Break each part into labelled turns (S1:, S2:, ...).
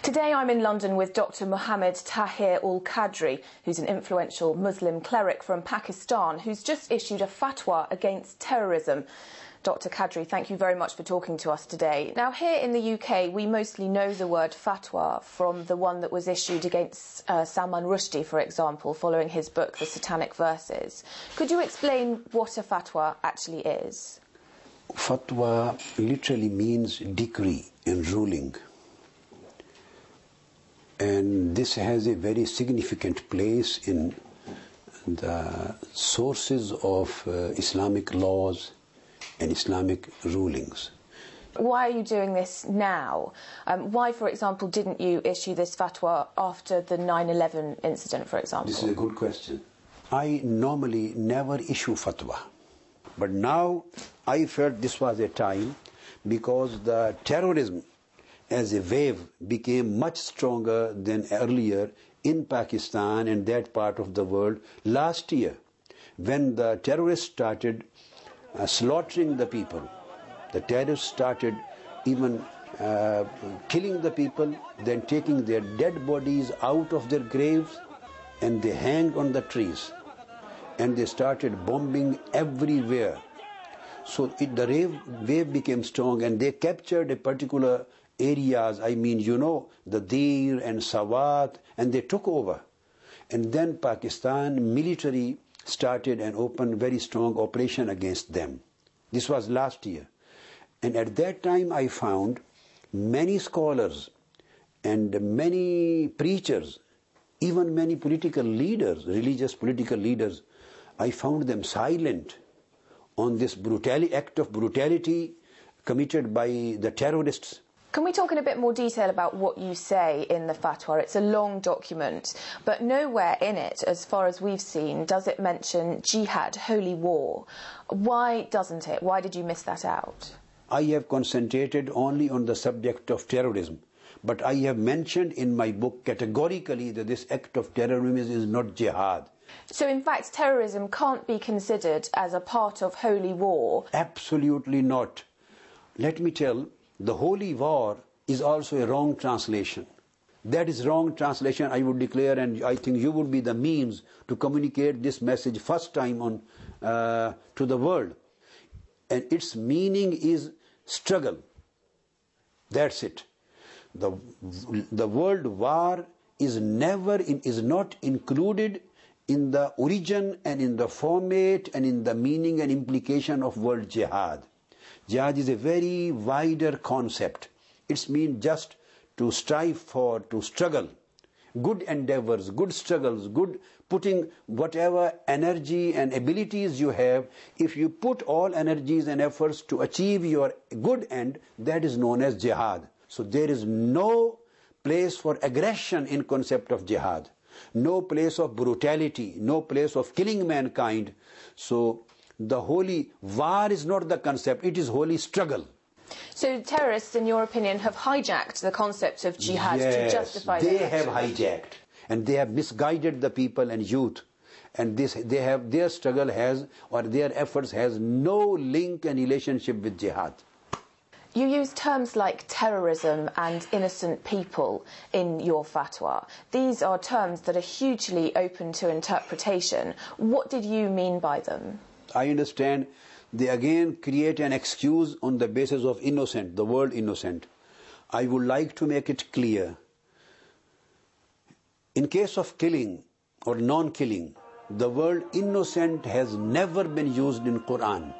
S1: Today I'm in London with Dr. Mohammed Tahir-ul-Qadri, who's an influential Muslim cleric from Pakistan, who's just issued a fatwa against terrorism. Dr. Qadri, thank you very much for talking to us today. Now, here in the UK, we mostly know the word fatwa from the one that was issued against Salman Rushdie, for example, following his book, The Satanic Verses. Could you explain what a fatwa actually is?
S2: Fatwa literally means decree and ruling. And this has a very significant place in the sources of Islamic laws and Islamic rulings.
S1: Why are you doing this now? Why, for example, didn't you issue this fatwa after the 9/11 incident, for example?
S2: This is a good question. I normally never issue fatwa. But now I felt this was a time because the terrorism as a wave became much stronger than earlier in Pakistan and that part of the world last year, when the terrorists started slaughtering the people. The terrorists started even killing the people, then taking their dead bodies out of their graves, and they hanged on the trees, and they started bombing everywhere. So the wave became strong, and they captured a particular areas, the Dir and Sawat, and they took over. And then Pakistan military started and opened very strong operation against them. This was last year. And at that time I found many scholars and many preachers, even many political leaders, religious political leaders, I found them silent on this act of brutality committed by the terrorists.
S1: Can we talk in a bit more detail about what you say in the fatwa? It's a long document, but nowhere in it, as far as we've seen, does it mention jihad, holy war. Why doesn't it? Why did you miss that out?
S2: I have concentrated only on the subject of terrorism, but I have mentioned in my book categorically that this act of terrorism is not jihad.
S1: So in fact, terrorism can't be considered as a part of holy war?
S2: Absolutely not. Let me tell, the holy war is also a wrong translation. That is wrong translation, I would declare, and I think you would be the means to communicate this message first time to the world. And its meaning is struggle. That's it. The word war is not included in the origin and in the format and in the meaning and implication of word jihad. Jihad is a very wider concept. It means just to strive for, to struggle. Good endeavors, good struggles, good putting whatever energy and abilities you have. If you put all energies and efforts to achieve your good end, that is known as jihad. So there is no place for aggression in concept of jihad. No place of brutality, no place of killing mankind. So the holy war is not the concept, it is holy struggle.
S1: So terrorists, in your opinion, have hijacked the concept of jihad to justify their
S2: actions? They have hijacked, and they have misguided the people and youth. And their struggle has, or their efforts has no link and relationship with jihad.
S1: You use terms like terrorism and innocent people in your fatwa. These are terms that are hugely open to interpretation. What did you mean by them?
S2: I understand they again create an excuse on the basis of innocent, the word innocent. I would like to make it clear. In case of killing or non-killing, the word innocent has never been used in Quran.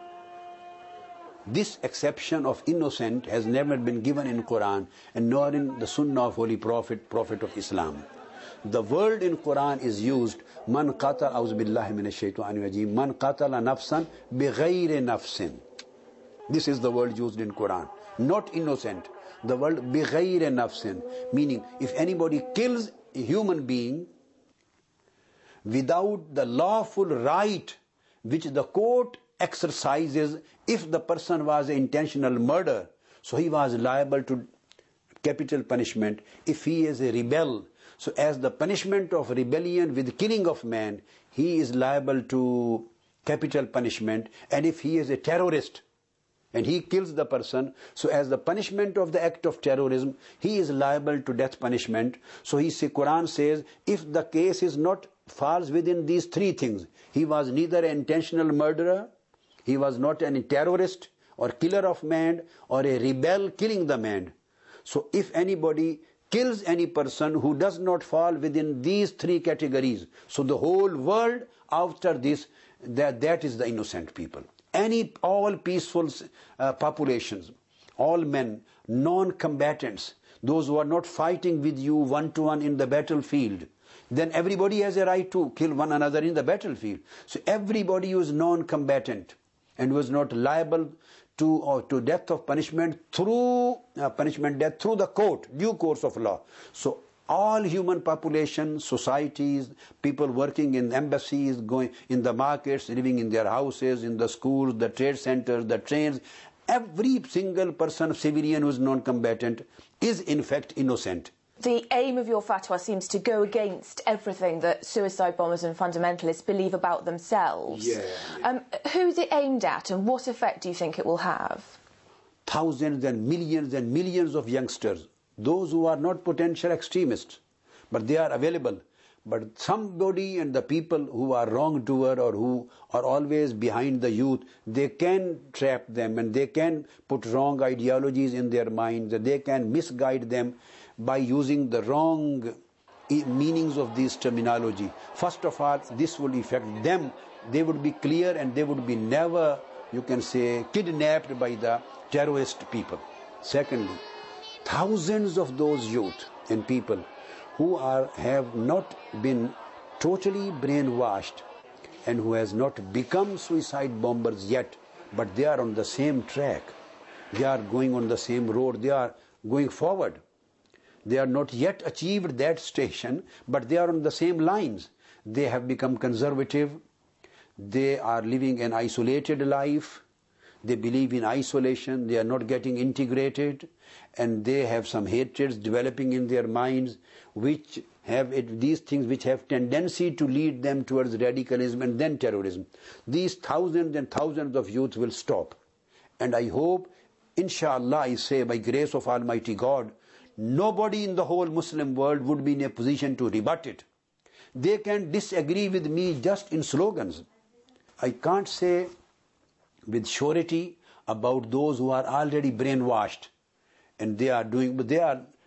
S2: This exception of innocent has never been given in Quran and nor in the Sunnah of Holy Prophet, Prophet of Islam. The word in Quran is used, man qatala, auzu billahi minash shaitanir rajim, man qatala nafsan bighayri nafsin. This is the word used in Quran, not innocent. The word bighayri nafsin, meaning if anybody kills a human being without the lawful right which the court exercises, if the person was an intentional murder, so he was liable to capital punishment. If he is a rebel, so as the punishment of rebellion with killing of man, he is liable to capital punishment. And if he is a terrorist, and he kills the person, so as the punishment of the act of terrorism, he is liable to death punishment. So Quran says, if the case is not falls within these three things, he was neither an intentional murderer, he was not an terrorist or killer of man, or a rebel killing the man. So if anybody kills any person who does not fall within these three categories, so the whole world after this, that is the innocent people. All peaceful populations, all men, non-combatants, those who are not fighting with you one-to-one in the battlefield, then everybody has a right to kill one another in the battlefield. So everybody who is non-combatant and was not liable to death of punishment through death through the court, due course of law. So all human population, societies, people working in embassies, going in the markets, living in their houses, in the schools, the trade centers, the trains, every single person, civilian who is non-combatant, is in fact innocent.
S1: The aim of your fatwa seems to go against everything that suicide bombers and fundamentalists believe about themselves.
S2: Yeah.
S1: Who's it aimed at, and what effect do you think it will have?
S2: Thousands and millions of youngsters, those who are not potential extremists, but they are available. But somebody and the people who are wrongdoer or who are always behind the youth, they can trap them and they can put wrong ideologies in their minds, and they can misguide them by using the wrong meanings of this terminology. First of all, this will affect them. They would be clear and they would be never, you can say, kidnapped by the terrorist people. Secondly, thousands of those youth and people who have not been totally brainwashed and who has not become suicide bombers yet, but they are on the same track. They are going on the same road. They are going forward. They are not yet achieved that station, but they are on the same lines. They have become conservative. They are living an isolated life. They believe in isolation. They are not getting integrated. And they have some hatreds developing in their minds, which have these things which have tendency to lead them towards radicalism and then terrorism. These thousands and thousands of youth will stop. And I hope, inshallah, I say, by grace of Almighty God, nobody in the whole Muslim world would be in a position to rebut it. They can disagree with me just in slogans. I can't say with surety about those who are already brainwashed and they are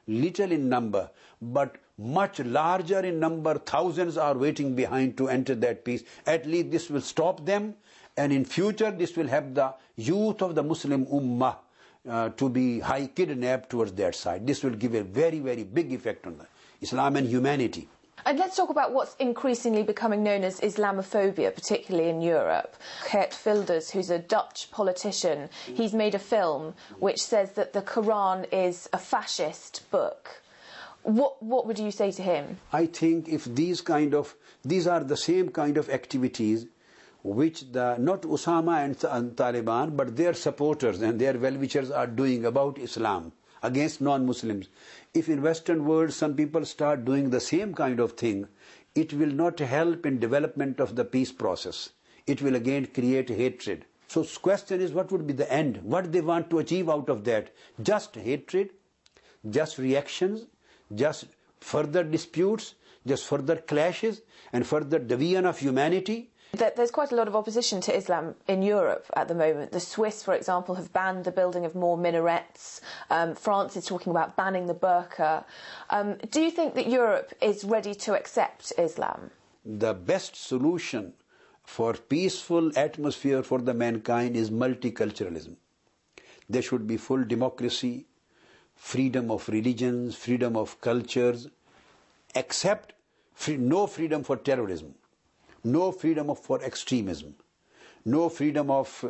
S2: little in number, but much larger in number. Thousands are waiting behind to enter that peace. At least this will stop them, and in future this will have the youth of the Muslim Ummah to be kidnapped towards that side. This will give a very, very big effect on Islam and humanity.
S1: And let's talk about what's increasingly becoming known as Islamophobia, particularly in Europe. Geert Wilders, who's a Dutch politician, he's made a film which says that the Quran is a fascist book. What would you say to him?
S2: I think if these are the same kind of activities which not Osama and Taliban, but their supporters and their well-wishers are doing about Islam against non-Muslims. If in Western world some people start doing the same kind of thing, it will not help in development of the peace process. It will again create hatred. So the question is, what would be the end? What they want to achieve out of that? Just hatred? Just reactions? Just further disputes? Just further clashes? And further division of humanity?
S1: There's quite a lot of opposition to Islam in Europe at the moment. The Swiss, for example, have banned the building of more minarets. France is talking about banning the burqa. Do you think that Europe is ready to accept Islam?
S2: The best solution for peaceful atmosphere for the mankind is multiculturalism. There should be full democracy, freedom of religions, freedom of cultures, except no freedom for terrorism. No freedom for extremism, no freedom of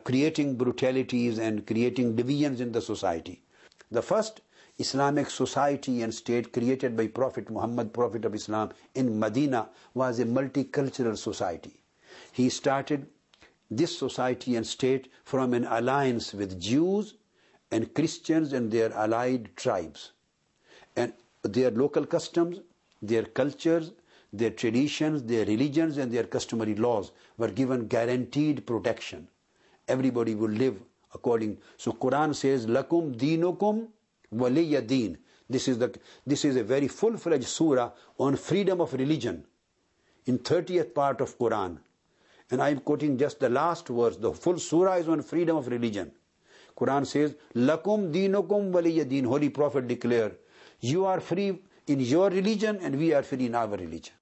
S2: creating brutalities and creating divisions in the society. The first Islamic society and state created by Prophet Muhammad, Prophet of Islam, in Medina was a multicultural society. He started this society and state from an alliance with Jews and Christians and their allied tribes. And their local customs, their cultures, their traditions, their religions and their customary laws were given guaranteed protection. Everybody would live So Quran says, Lakum dinukum waliya deen. This is a very full-fledged surah on freedom of religion in 30th part of Quran. And I'm quoting just the last verse. The full surah is on freedom of religion. Quran says, Lakum dinukum waliya deen. Holy Prophet declared, you are free in your religion and we are free in our religion.